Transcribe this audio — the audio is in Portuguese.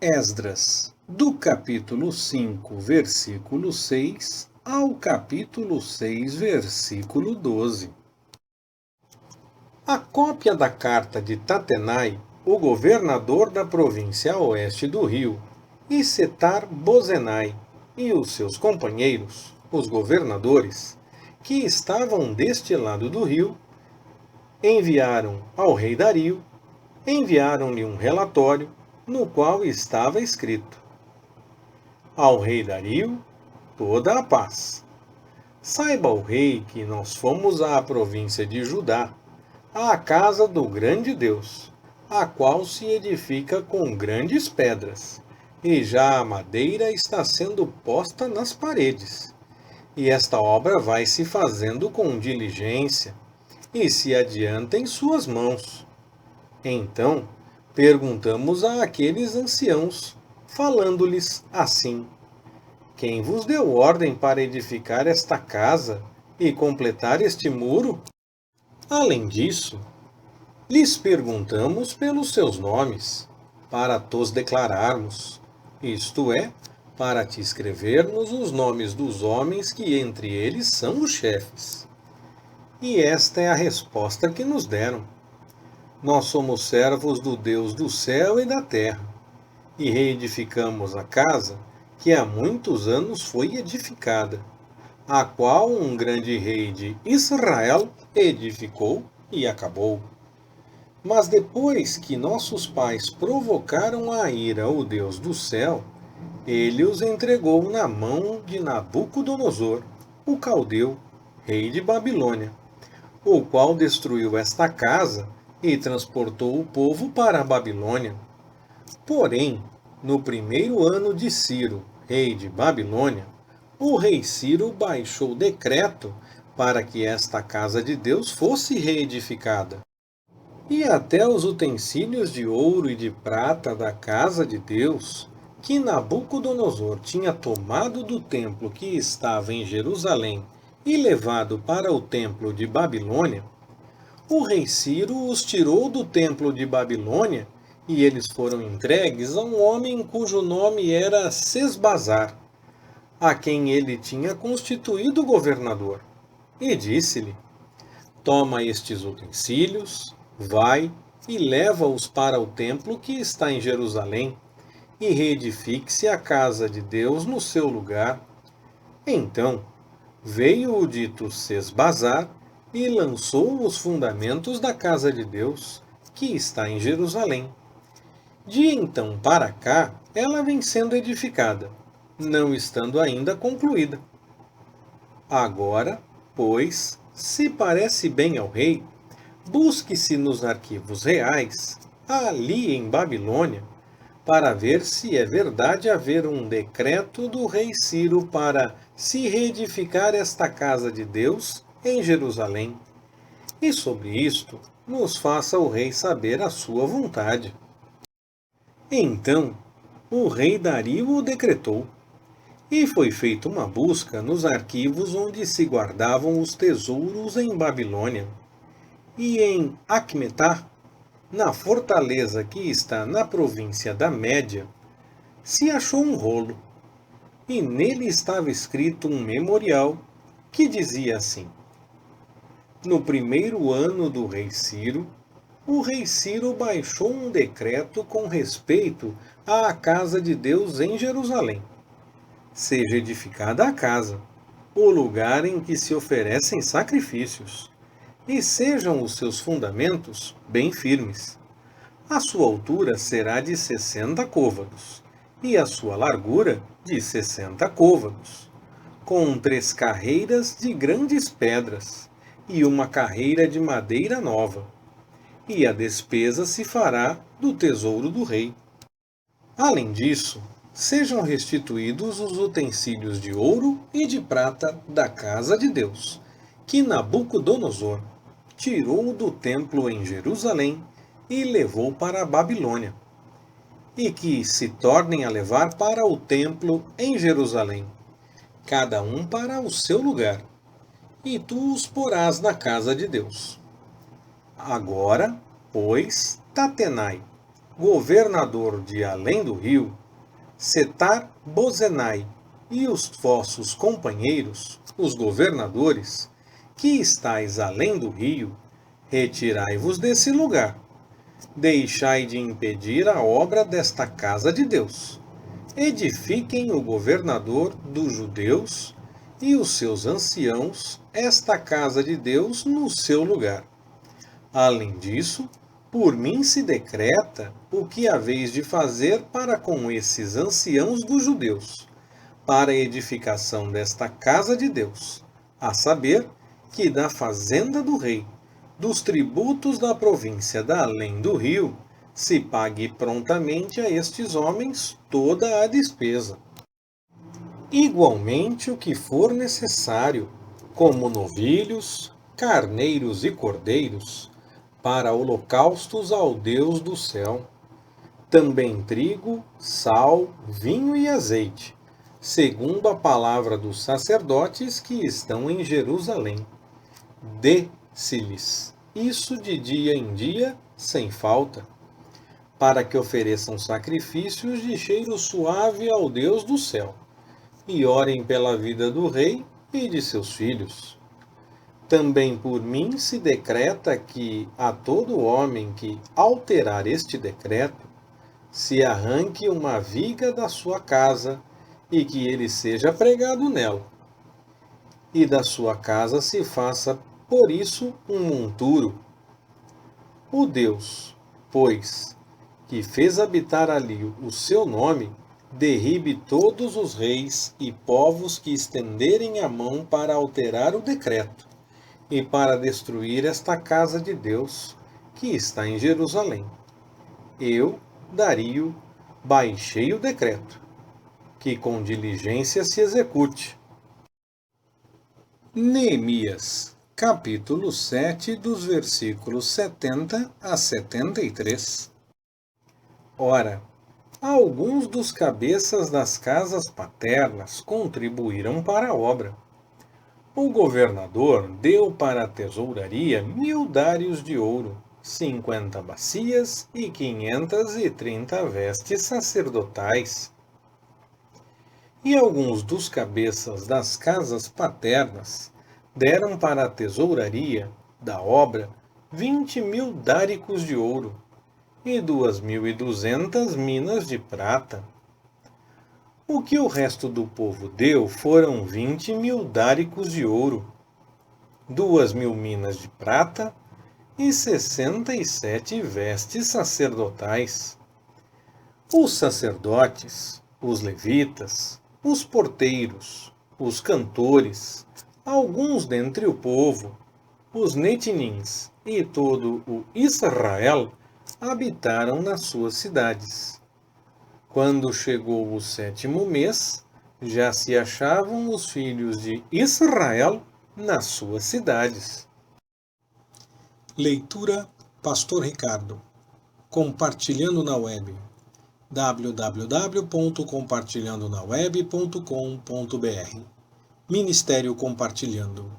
Esdras, do capítulo 5, versículo 6, ao capítulo 6, versículo 12. A cópia da carta de Tatenai, o governador da província a oeste do rio, e Setar-Bozenai, e os seus companheiros, os governadores, que estavam deste lado do rio, enviaram ao rei Dario, enviaram-lhe um relatório, no qual estava escrito: ao rei Dario, toda a paz. Saiba o rei que nós fomos à província de Judá, à casa do grande Deus, a qual se edifica com grandes pedras, e já a madeira está sendo posta nas paredes. E esta obra vai se fazendo com diligência, e se adianta em suas mãos. Então, perguntamos àqueles anciãos, falando-lhes assim: quem vos deu ordem para edificar esta casa e completar este muro? Além disso, lhes perguntamos pelos seus nomes, para tos declararmos, isto é, para te escrevermos os nomes dos homens que entre eles são os chefes. E esta é a resposta que nos deram: nós somos servos do Deus do céu e da terra, e reedificamos a casa que há muitos anos foi edificada, a qual um grande rei de Israel edificou e acabou. Mas depois que nossos pais provocaram a ira ao Deus do céu, ele os entregou na mão de Nabucodonosor, o caldeu, rei de Babilônia, o qual destruiu esta casa e transportou o povo para a Babilônia. Porém, no primeiro ano de Ciro, rei de Babilônia, o rei Ciro baixou decreto para que esta casa de Deus fosse reedificada. E até os utensílios de ouro e de prata da casa de Deus, que Nabucodonosor tinha tomado do templo que estava em Jerusalém e levado para o templo de Babilônia, o rei Ciro os tirou do templo de Babilônia e eles foram entregues a um homem cujo nome era Sesbazar, a quem ele tinha constituído governador. E disse-lhe: toma estes utensílios, vai e leva-os para o templo que está em Jerusalém, e reedifique-se a casa de Deus no seu lugar. Então veio o dito Sesbazar e lançou os fundamentos da casa de Deus, que está em Jerusalém. De então para cá, ela vem sendo edificada, não estando ainda concluída. Agora, pois, se parece bem ao rei, busque-se nos arquivos reais, ali em Babilônia, para ver se é verdade haver um decreto do rei Ciro para se reedificar esta casa de Deus em Jerusalém. E sobre isto, nos faça o rei saber a sua vontade. Então, o rei Dario o decretou, e foi feita uma busca nos arquivos onde se guardavam os tesouros em Babilônia. E em Acmetá, na fortaleza que está na província da Média, se achou um rolo, e nele estava escrito um memorial que dizia assim: no primeiro ano do rei Ciro, o rei Ciro baixou um decreto com respeito à casa de Deus em Jerusalém. Seja edificada a casa, o lugar em que se oferecem sacrifícios, e sejam os seus fundamentos bem firmes. A sua altura será de 60 côvados, e a sua largura de 60 côvados, com 3 carreiras de grandes pedras, e uma carreira de madeira nova. E a despesa se fará do tesouro do rei. Além disso, sejam restituídos os utensílios de ouro e de prata da casa de Deus, que Nabucodonosor tirou do templo em Jerusalém e levou para a Babilônia, e que se tornem a levar para o templo em Jerusalém, cada um para o seu lugar, e tu os porás na casa de Deus. Agora, pois, Tatenai, governador de além do rio, Setar-Bozenai, e os vossos companheiros, os governadores, que estáis além do rio, retirai-vos desse lugar. Deixai de impedir a obra desta casa de Deus. Edifiquem o governador dos judeus e os seus anciãos esta casa de Deus no seu lugar. Além disso, por mim se decreta o que haveis de fazer para com esses anciãos dos judeus, para a edificação desta casa de Deus, a saber, que da fazenda do rei, dos tributos da província da além do rio, se pague prontamente a estes homens toda a despesa. Igualmente o que for necessário, como novilhos, carneiros e cordeiros, para holocaustos ao Deus do céu. Também trigo, sal, vinho e azeite, segundo a palavra dos sacerdotes que estão em Jerusalém. Dê-se-lhes isso de dia em dia, sem falta, para que ofereçam sacrifícios de cheiro suave ao Deus do céu, e orem pela vida do rei e de seus filhos. Também por mim se decreta que a todo homem que alterar este decreto, se arranque uma viga da sua casa e que ele seja pregado nela, e da sua casa se faça por isso um monturo. O Deus, pois, que fez habitar ali o seu nome, derribe todos os reis e povos que estenderem a mão para alterar o decreto e para destruir esta casa de Deus que está em Jerusalém. Eu, Dario, baixei o decreto, que com diligência se execute. Neemias, capítulo 7, dos versículos 70 a 73. Ora, alguns dos cabeças das casas paternas contribuíram para a obra. O governador deu para a tesouraria 1000 dários de ouro, 50 bacias e 530 vestes sacerdotais. E alguns dos cabeças das casas paternas deram para a tesouraria da obra 20.000 dáricos de ouro e 2.200 minas de prata. O que o resto do povo deu foram 20.000 dáricos de ouro, 2.000 minas de prata e 67 vestes sacerdotais. Os sacerdotes, os levitas, os porteiros, os cantores, alguns dentre o povo, os netinins e todo o Israel habitaram nas suas cidades. Quando chegou o 7º mês, já se achavam os filhos de Israel nas suas cidades. Leitura Pastor Ricardo. Compartilhando na web. www.compartilhandonaweb.com.br. Ministério Compartilhando.